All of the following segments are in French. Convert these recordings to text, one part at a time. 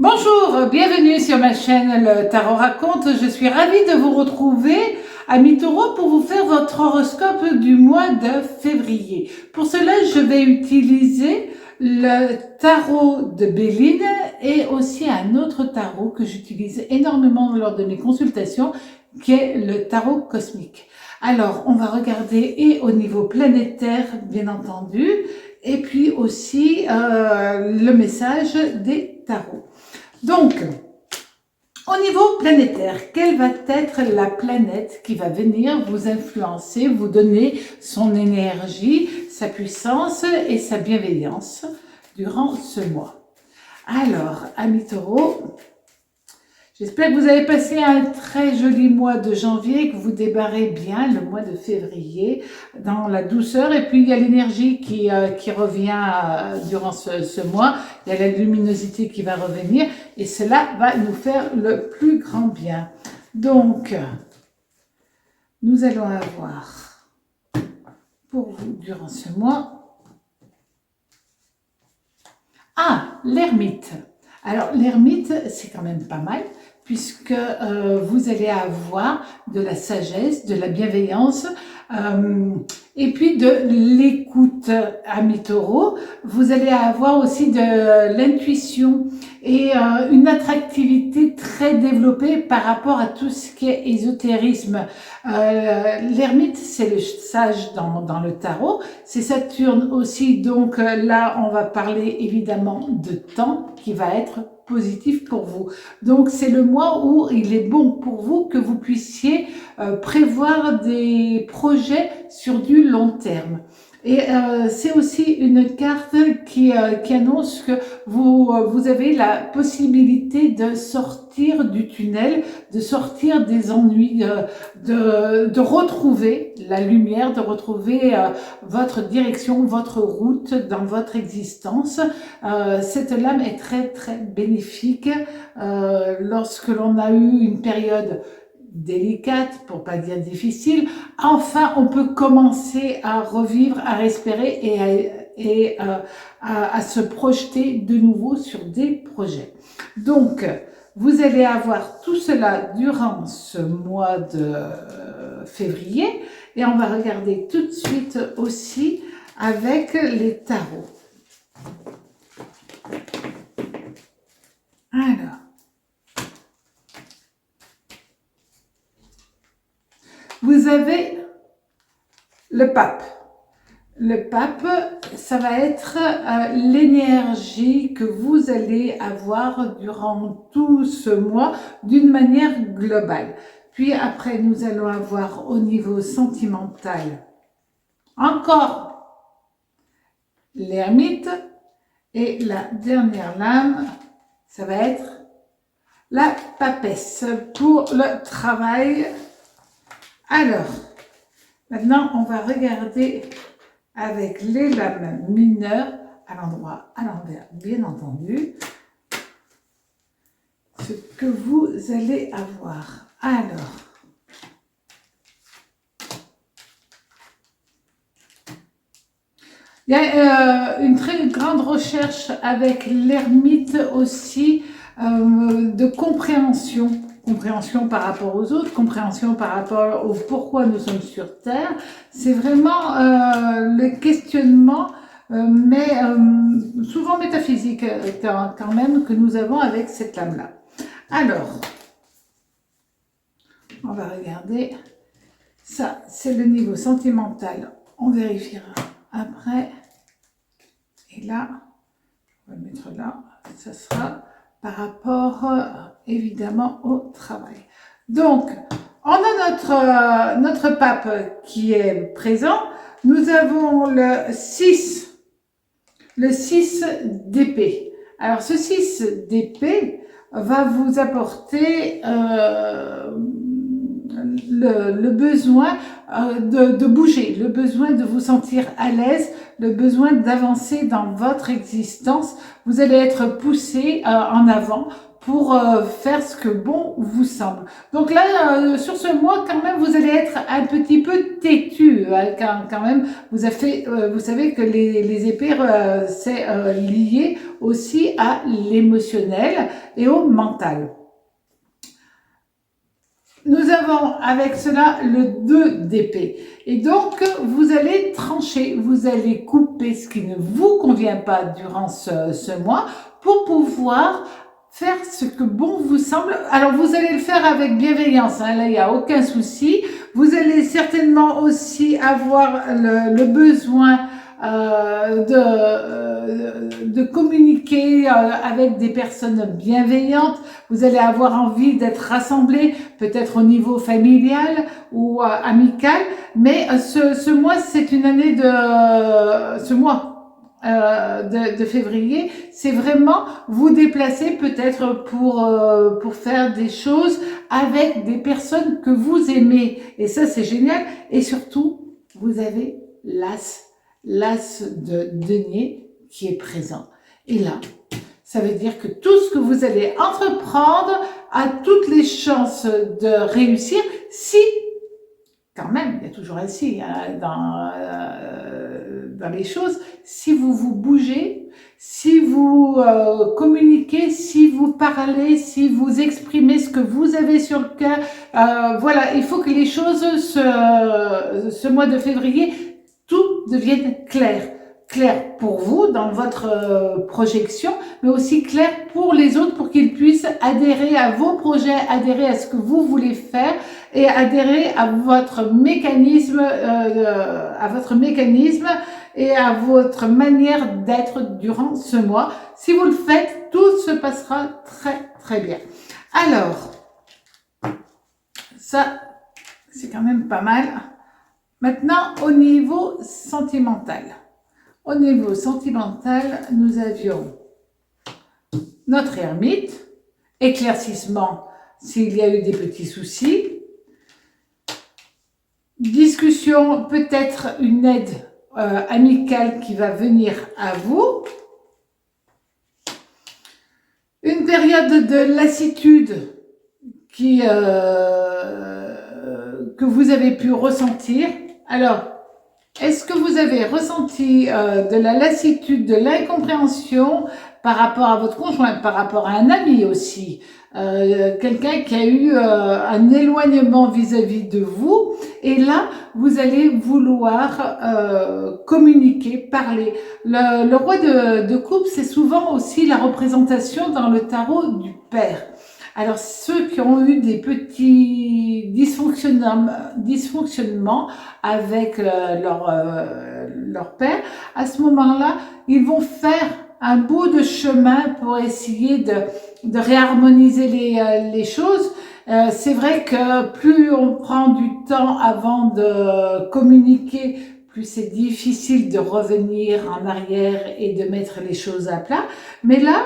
Bonjour, bienvenue sur ma chaîne Le Tarot Raconte. Je suis ravie de vous retrouver, amis taureaux, pour vous faire votre horoscope du mois de février. Pour cela, je vais utiliser le tarot de Béline et aussi un autre tarot que j'utilise énormément lors de mes consultations, qui est le tarot cosmique. Alors, on va regarder et au niveau planétaire, bien entendu, et puis aussi le message des tarots. Donc, au niveau planétaire, quelle va être la planète qui va venir vous influencer, vous donner son énergie, sa puissance et sa bienveillance durant ce mois? Alors, amis taureaux, j'espère que vous avez passé un très joli mois de janvier, que vous débarrez bien le mois de février dans la douceur. Et puis, il y a l'énergie qui revient durant ce mois. Il y a la luminosité qui va revenir et cela va nous faire le plus grand bien. Donc, nous allons avoir pour vous durant ce mois... l'ermite. Alors, l'ermite, c'est quand même pas mal, puisque vous allez avoir de la sagesse, de la bienveillance, et puis de l'écoute, amis taureaux. Vous allez avoir aussi de l'intuition et une attractivité très développée par rapport à tout ce qui est ésotérisme. L'ermite, c'est le sage dans le tarot, c'est Saturne aussi, donc là on va parler évidemment de temps qui va être positif pour vous. Donc c'est le mois où il est bon pour vous que vous puissiez prévoir des projets sur du long terme. Et c'est aussi une carte qui annonce que vous avez la possibilité de sortir du tunnel, de sortir des ennuis, de retrouver la lumière, de retrouver votre direction, votre route dans votre existence. Cette lame est très très bénéfique lorsque l'on a eu une période délicate, pour pas dire difficile. Enfin, on peut commencer à revivre, à respirer et à se projeter de nouveau sur des projets. Donc, vous allez avoir tout cela durant ce mois de février et on va regarder tout de suite aussi avec les tarots. Alors, vous avez le pape. Le pape, ça va être l'énergie que vous allez avoir durant tout ce mois d'une manière globale. Puis après, nous allons avoir au niveau sentimental encore l'ermite. Et la dernière lame, ça va être la papesse pour le travail. Alors, maintenant, on va regarder avec les lames mineures, à l'endroit, à l'envers, bien entendu, ce que vous allez avoir. Alors, il y a une très grande recherche avec l'ermite aussi de compréhension. Compréhension par rapport aux autres, compréhension par rapport au pourquoi nous sommes sur Terre. C'est vraiment le questionnement, mais souvent métaphysique quand même, que nous avons avec cette lame-là. Alors, on va regarder. Ça, c'est le niveau sentimental. On vérifiera après. Et là, on va le mettre là. Ça sera par rapport évidemment au travail. Donc, on a notre pape qui est présent. Nous avons le 6 d'épée. Alors, ce 6 d'épée va vous apporter le besoin de bouger, le besoin de vous sentir à l'aise, le besoin d'avancer dans votre existence. Vous allez être poussé en avant pour faire ce que bon vous semble. Donc là, sur ce mois, quand même, vous allez être un petit peu têtu. Quand même, vous savez que les épées, c'est lié aussi à l'émotionnel et au mental. Nous avons avec cela le 2 d'épée. Et donc, vous allez trancher, vous allez couper ce qui ne vous convient pas durant ce mois pour pouvoir faire ce que bon vous semble. Alors, vous allez le faire avec bienveillance, hein, là, il n'y a aucun souci. Vous allez certainement aussi avoir le besoin de communiquer avec des personnes bienveillantes. Vous allez avoir envie d'être rassemblés, peut-être au niveau familial ou amical, mais ce mois, c'est une année ce mois de février, c'est vraiment vous déplacer peut-être pour faire des choses avec des personnes que vous aimez. Et ça, c'est génial. Et surtout, vous avez l'as de denier qui est présent. Et là, ça veut dire que tout ce que vous allez entreprendre a toutes les chances de réussir si, quand même, il y a toujours un si hein, dans les choses, si vous vous bougez, si vous communiquez, si vous parlez, si vous exprimez ce que vous avez sur le cœur, voilà, il faut que les choses, ce mois de février, tout devienne clair. Clair pour vous dans votre projection, mais aussi clair pour les autres pour qu'ils puissent adhérer à vos projets, adhérer à ce que vous voulez faire et adhérer à votre mécanisme, et à votre manière d'être durant ce mois. Si vous le faites, tout se passera très très bien. Alors, ça, c'est quand même pas mal. Maintenant, au niveau sentimental. Au niveau sentimental, nous avions notre ermite, éclaircissement s'il y a eu des petits soucis, discussion, peut-être une aide amicale qui va venir à vous, une période de lassitude que vous avez pu ressentir. Alors, est-ce que vous avez ressenti de la lassitude, de l'incompréhension par rapport à votre conjoint, par rapport à un ami aussi, quelqu'un qui a eu un éloignement vis-à-vis de vous, et là, vous allez vouloir communiquer, parler. Le roi de coupe, c'est souvent aussi la représentation dans le tarot du père. Alors, ceux qui ont eu des petits dysfonctionnements avec leur père, à ce moment-là, ils vont faire un bout de chemin pour essayer de réharmoniser les choses. C'est vrai que plus on prend du temps avant de communiquer, plus c'est difficile de revenir en arrière et de mettre les choses à plat. Mais là,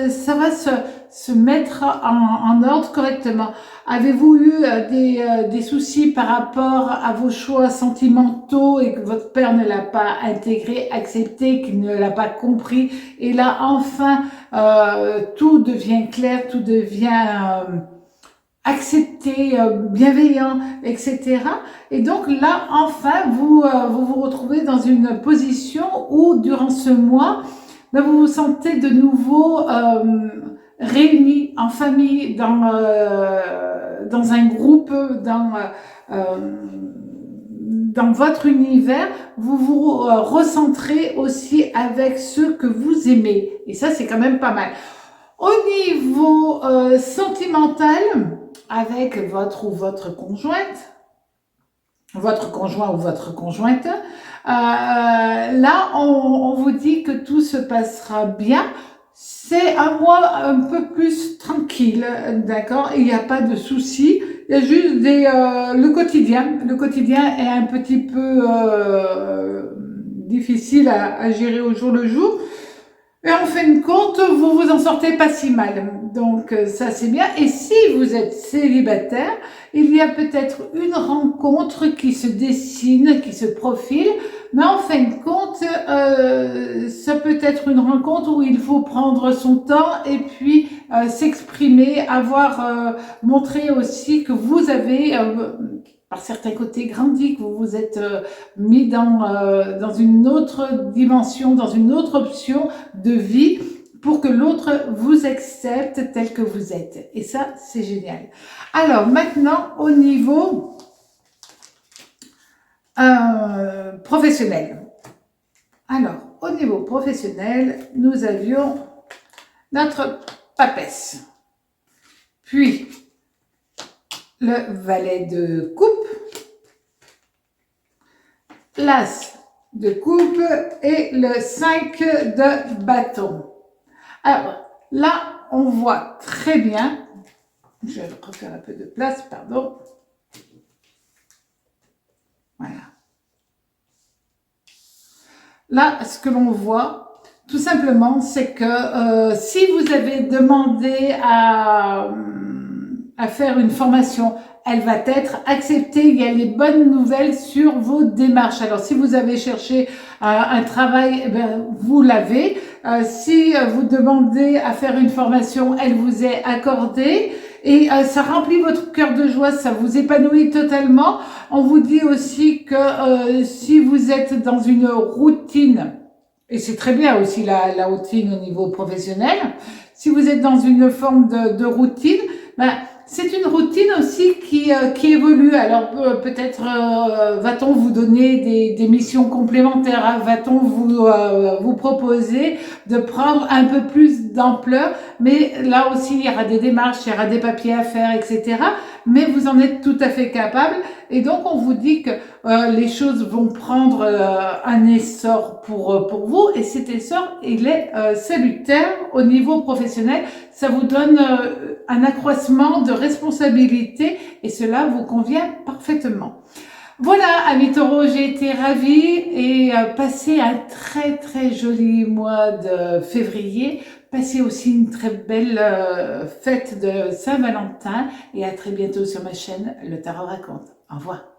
ça va se mettre en ordre correctement. Avez-vous eu des soucis par rapport à vos choix sentimentaux et que votre père ne l'a pas intégré, accepté, qu'il ne l'a pas compris? Et là, enfin, tout devient clair, tout devient accepté, bienveillant, etc. Et donc là, enfin, vous vous retrouvez dans une position où, durant ce mois, vous vous sentez de nouveau réunis en famille, dans un groupe, dans votre univers, vous vous recentrez aussi avec ceux que vous aimez. Et ça, c'est quand même pas mal. Au niveau sentimental, avec votre conjointe, votre conjoint ou votre conjointe, là, on vous dit que tout se passera bien. C'est un mois un peu plus tranquille, d'accord? Il n'y a pas de soucis. Il y a juste le quotidien. Le quotidien est un petit peu difficile à gérer au jour le jour. Et en fin de compte, vous vous en sortez pas si mal. Donc ça c'est bien. Et si vous êtes célibataire, il y a peut-être une rencontre qui se dessine, qui se profile mais en fin de compte, ça peut être une rencontre où il faut prendre son temps et puis s'exprimer, montrer aussi que vous avez, par certains côtés, grandi, que vous vous êtes mis dans une autre dimension, dans une autre option de vie, pour que l'autre vous accepte tel que vous êtes. Et ça, c'est génial. Alors, maintenant, au niveau professionnel. Alors, au niveau professionnel, nous avions notre papesse. Puis, le valet de coupe, l'as de coupe et le 5 de bâton. Alors, là, on voit très bien, je vais refaire un peu de place, pardon. Voilà. Là, ce que l'on voit, tout simplement, c'est que si vous avez demandé à faire une formation, elle va être acceptée. Il y a les bonnes nouvelles sur vos démarches. Alors, si vous avez cherché un travail, eh bien, vous l'avez. Si vous demandez à faire une formation, elle vous est accordée. Et ça remplit votre cœur de joie, ça vous épanouit totalement. On vous dit aussi que si vous êtes dans une routine, et c'est très bien aussi la routine au niveau professionnel, si vous êtes dans une forme de routine, ben, c'est une routine aussi qui évolue. Alors peut-être va-t-on vous donner des missions complémentaires, hein, va-t-on vous proposer de prendre un peu plus d'ampleur, mais là aussi il y aura des démarches, il y aura des papiers à faire, etc. Mais vous en êtes tout à fait capable et donc on vous dit que les choses vont prendre un essor pour vous et cet essor il est salutaire au niveau professionnel. Ça vous donne un accroissement de responsabilité et cela vous convient parfaitement. Voilà, amis taureaux, j'ai été ravie et passez un très très joli mois de février. Passez aussi une très belle fête de Saint-Valentin et à très bientôt sur ma chaîne Le Tarot Raconte. Au revoir.